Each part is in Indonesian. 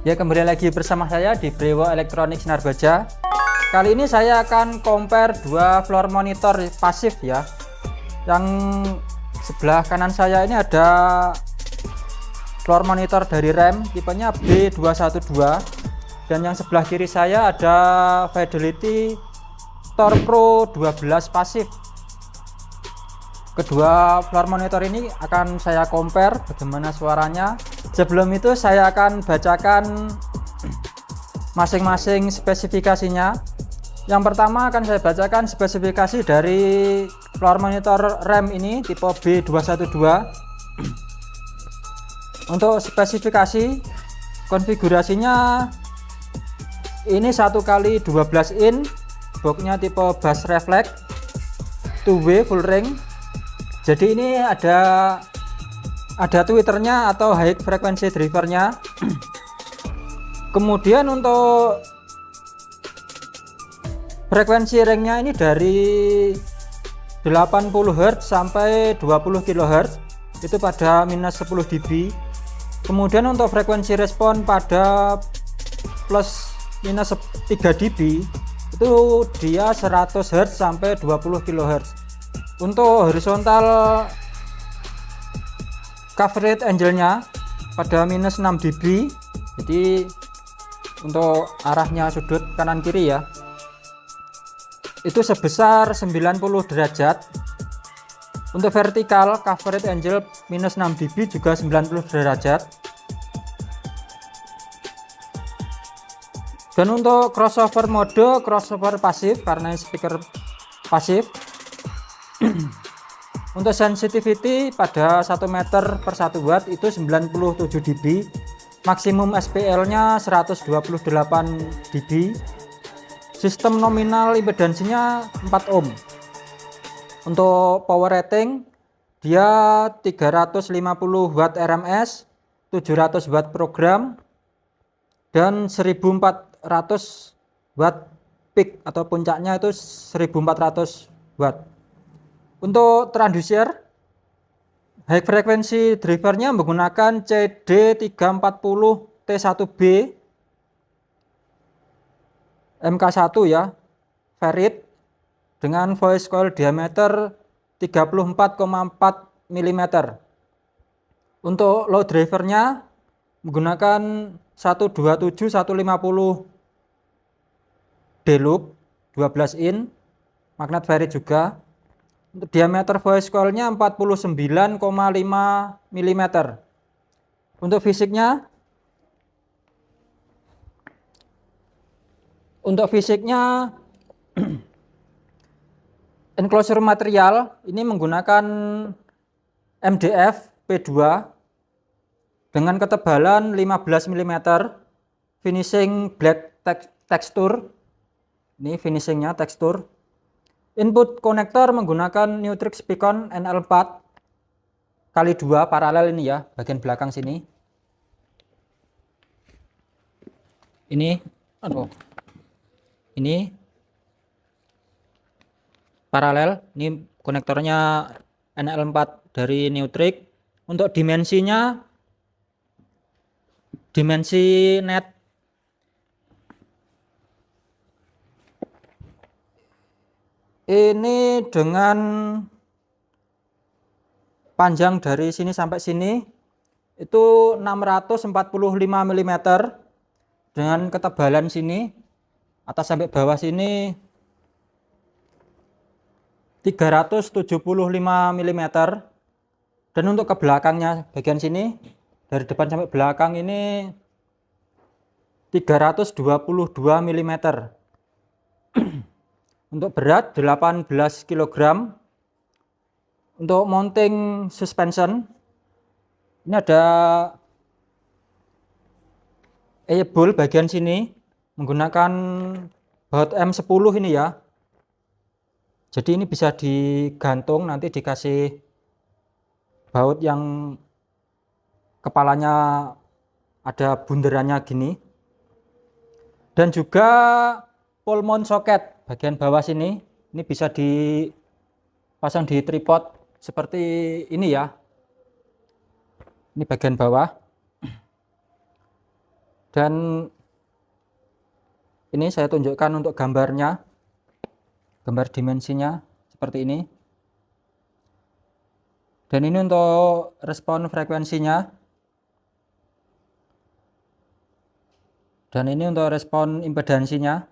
Ya, kembali lagi bersama saya di Brewo Elektronik Sinar Baja. Kali ini saya akan compare dua floor monitor pasif ya. Yang sebelah kanan saya ini ada floor monitor dari RAM tipenya B212, dan yang sebelah kiri saya ada Fidelity TorPro 12 pasif. Kedua floor monitor ini akan saya compare bagaimana suaranya. Sebelum itu saya akan bacakan masing-masing spesifikasinya. Yang pertama akan saya bacakan spesifikasi dari floor monitor RAM ini tipe B212. Untuk spesifikasi konfigurasinya ini 1x12 in, boxnya tipe bass reflex, 2W full ring. Jadi ini ada tweeternya atau high frequency drivernya. Kemudian untuk frekuensi ringnya ini dari 80 Hz sampai 20 kHz, itu pada minus 10 dB. Kemudian untuk frekuensi respon pada plus minus 3 dB itu dia 100 Hz sampai 20 kHz. Untuk horizontal coverage angle-nya pada minus 6 dB, jadi untuk arahnya sudut kanan kiri ya, itu sebesar 90 derajat. Untuk vertikal coverage angle minus 6 dB juga 90 derajat. Dan untuk crossover mode, crossover pasif karena speaker pasif. Untuk sensitivity pada 1 meter per 1 watt itu 97 dB, maksimum SPL nya 128 dB. Sistem nominal impedansinya 4 ohm. Untuk power rating dia 350 watt RMS, 700 watt program, dan 1400 watt peak atau puncaknya itu 1400 watt. Untuk transducer high frequency drivernya menggunakan CD340T1B MK1 ya, ferrit dengan voice coil diameter 34,4 mm. Untuk low drivernya menggunakan 127150 D-loop 12 in, magnet ferrit juga. Untuk diameter voice coil-nya 49,5 mm. Untuk fisiknya enclosure material ini menggunakan MDF P2 dengan ketebalan 15 mm, finishing black tekstur. Ini finishingnya tekstur. Input konektor menggunakan Nutrix Picon NL4 kali 2 paralel ini ya, bagian belakang sini. Ini paralel, ini konektornya NL4 dari Nutrix. Untuk dimensinya, dimensi net ini dengan panjang dari sini sampai sini itu 645 mm, dengan ketebalan sini atas sampai bawah sini 375 mm. Dan untuk ke belakangnya bagian sini dari depan sampai belakang ini 322 mm. Untuk berat 18 kg. Untuk mounting suspension ini ada eyeball bagian sini menggunakan baut M10 ini ya. Jadi ini bisa digantung, nanti dikasih baut yang kepalanya ada bunderannya gini. Dan juga pole mount socket bagian bawah sini, ini bisa dipasang di tripod seperti ini ya. Ini bagian bawah. Dan ini saya tunjukkan untuk gambarnya, gambar dimensinya seperti ini. Dan ini untuk respon frekuensinya. Dan ini untuk respon impedansinya.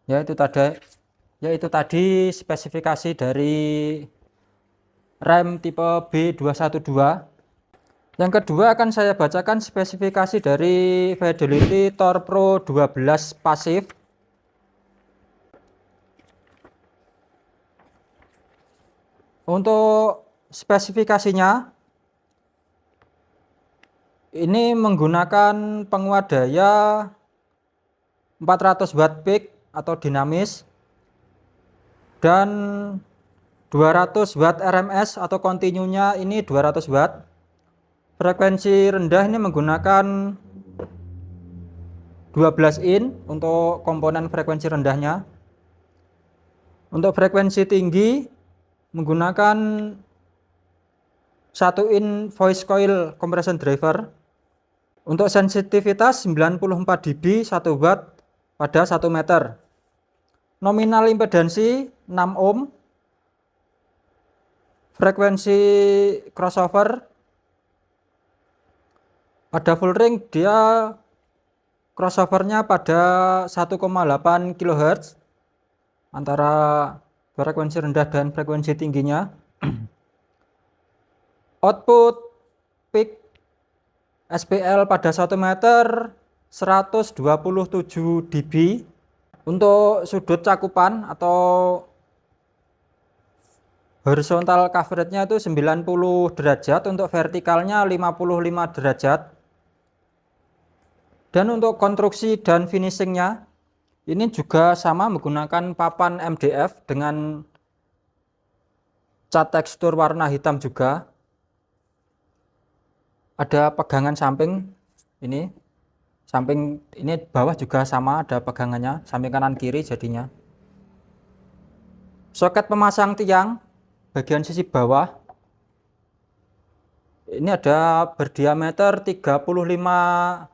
Yaitu tadi spesifikasi dari rem tipe B212. Yang kedua akan saya bacakan spesifikasi dari Fidelity Tor Pro 12 pasif. Untuk spesifikasinya, ini menggunakan penguat daya 400 watt peak atau dinamis dan 200 watt RMS atau kontinunya ini 200 watt. Frekuensi rendah ini menggunakan 12 in untuk komponen frekuensi rendahnya. Untuk frekuensi tinggi menggunakan 1 in voice coil compression driver. Untuk sensitivitas 94 dB 1 watt pada 1 meter. Nominal impedansi 6 ohm. Frekuensi crossover pada full ring dia crossovernya pada 1,8 kHz antara frekuensi rendah dan frekuensi tingginya. Output peak SPL pada 1 meter 127 dB. Untuk sudut cakupan atau horizontal coverage-nya itu 90 derajat, untuk vertikalnya 55 derajat. Dan untuk konstruksi dan finishingnya ini juga sama menggunakan papan MDF dengan cat tekstur warna hitam juga. Ada pegangan samping ini. Samping ini bawah juga sama ada pegangannya, samping kanan kiri jadinya. Soket pemasang tiang bagian sisi bawah ini ada berdiameter 35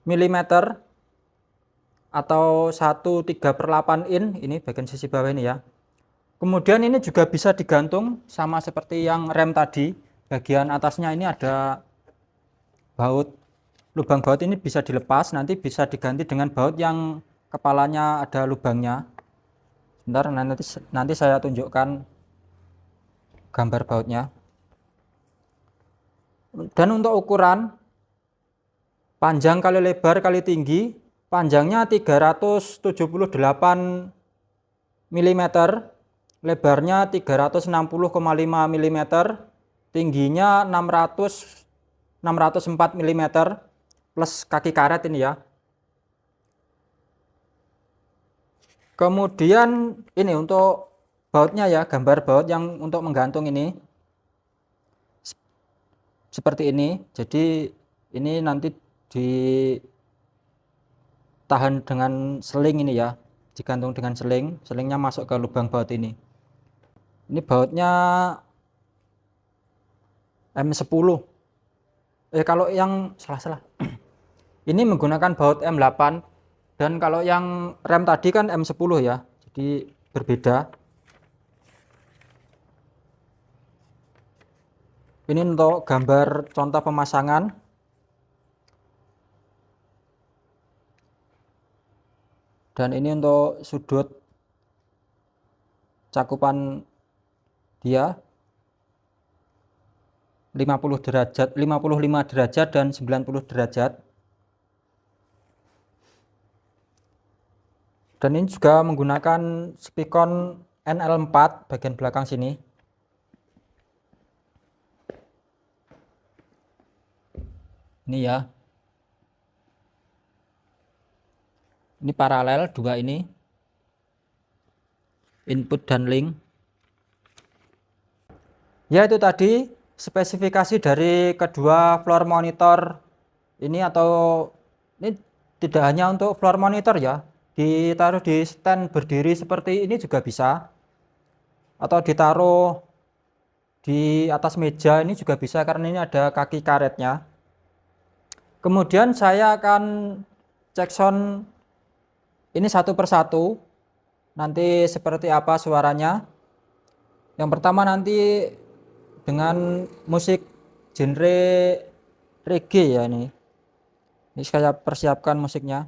mm atau 1/3/8 in, ini bagian sisi bawah ini ya. Kemudian ini juga bisa digantung sama seperti yang rem tadi. Bagian atasnya ini ada baut, lubang baut ini bisa dilepas, nanti bisa diganti dengan baut yang kepalanya ada lubangnya. Sebentar, nanti saya tunjukkan gambar bautnya. Dan untuk ukuran panjang kali lebar kali tinggi, panjangnya 378 mm, lebarnya 360,5 mm, tingginya 604 mm plus kaki karet ini ya. Kemudian ini untuk bautnya ya, gambar baut yang untuk menggantung ini seperti ini. Jadi ini nanti ditahan dengan seling ini ya, digantung dengan seling, selingnya masuk ke lubang baut ini. Ini bautnya M10. Kalau yang salah ini menggunakan baut M8, dan kalau yang rem tadi kan M10 ya, jadi berbeda. Ini untuk gambar contoh pemasangan. Dan ini untuk sudut cakupan dia 50 derajat, 55 derajat dan 90 derajat. Dan ini juga menggunakan spikon NL4 bagian belakang sini. Ini ya. Ini paralel dua ini. Input dan link. Ya, itu tadi spesifikasi dari kedua floor monitor ini, atau ini tidak hanya untuk floor monitor ya, ditaruh di stand berdiri seperti ini juga bisa, atau ditaruh di atas meja ini juga bisa karena ini ada kaki karetnya. Kemudian saya akan cek sound ini satu persatu, nanti seperti apa suaranya. Yang pertama nanti dengan musik genre reggae ya ini. Ini saya persiapkan musiknya.